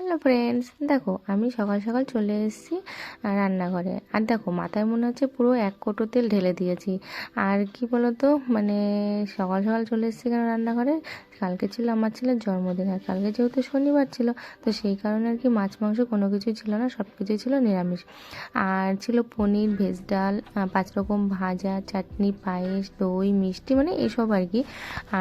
Hello friends, দেখো আমি সকাল সকাল চলে এসেছি রান্নাঘরে। আর দেখো মাথায় মনে হচ্ছে পুরো 1 কোটো তেল ঢেলে দিয়েছি। আর কি বলতো, মানে সকাল সকাল চলে এসেছি কেন রান্নাঘরে, কালকে ছিল আমার ছেলের জন্মদিন। আর কালকে যেহেতু শনিবার ছিল, তো সেই কারণে আর কি মাছ মাংস কোনো কিছুই ছিল না, সব কিছুই ছিল নিরামিষ। আর ছিল পনির, ভেজ ডাল, 5 রকম ভাজা, চাটনি, পায়েস, দই, মিষ্টি, মানে এসব আর কি।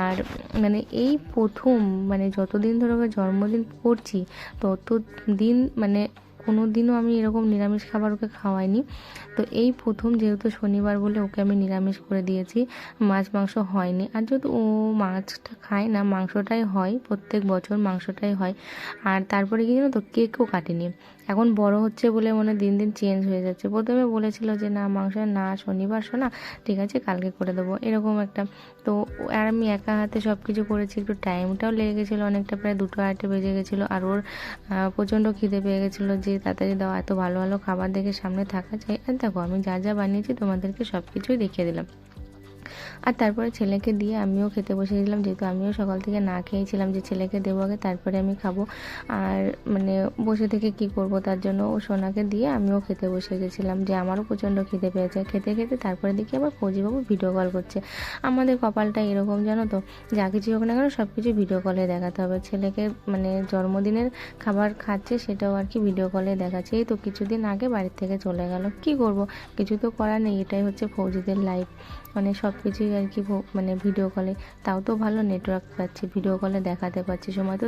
আর মানে এই প্রথম, মানে যতদিন ধরে ওকে জন্মদিন করছি ততদিন মানে কোনো দিনও আমি এরকম নিরামিষ খাবার ওকে খাওয়াইনি। তো এই প্রথম যেহেতু শনিবার বলে ওকে আমি নিরামিষ করে দিয়েছি, মাছ মাংস হয়নি। আর যেহেতু ও মাছটা খায় না, মাংসটাই হয়, প্রত্যেক বছর মাংসটাই হয়। আর তারপরে কি জানো তো, কেকও কাটেনি। এখন বড় হচ্ছে বলে মানে দিন দিন চেঞ্জ হয়ে যাচ্ছে। প্রথমে বলেছিল যে না মাংস না, শনিবার শোনা, ঠিক আছে কালকে করে দেবো, এরকম একটা। তো আর আমি একা হাতে সব কিছু করেছি, একটু টাইমটাও লেগে গেছিলো অনেকটা, প্রায় 2টো 2:30 বেজে গেছিলো। আর ওর প্রচণ্ড খিদে পেয়ে গেছিলো যে তাড়াতাড়ি দাও, এত ভালো ভালো খাবার দেখে সামনে থাকা যায়। আর দেখো আমি যা যা বানিয়েছি তোমাদেরকে সব কিছুই দেখিয়ে দিলাম। আর তারপরে ছেলেকে দিয়ে আমিও খেতে বসে গেছিলাম, যেহেতু আমিও সকাল থেকে না খেয়েছিলাম, যে ছেলেকে দেবো আগে তারপরে আমি খাবো। আর মানে বসে থেকে কি করব, তার জন্য ও সোনাকে দিয়ে আমিও খেতে বসে গেছিলাম, যে আমারও প্রচণ্ড খিদে পেয়েছে। খেতে খেতে তারপরে দেখি আবার ফৌজিবাবু ভিডিও কল করছে। আমাদের কপালটা এরকম জানো তো, যা কিছু হোক না কেন সব কিছু ভিডিও কলে দেখাতে হবে। ছেলেকে মানে জন্মদিনের খাবার খাচ্ছে, সেটাও আর কি ভিডিও কলে দেখাচ্ছে। এই তো কিছুদিন আগে বাড়ির থেকে চলে গেল, কি করব, কিছু তো করার নেই, এটাই হচ্ছে ফৌজিদের লাইফ। মানে সব কিছুই আর কি মানে ভিডিও কলে, তাও তো ভালো নেটওয়ার্ক পাচ্ছি, ভিডিও কলে দেখাতে পারছি সময় তো।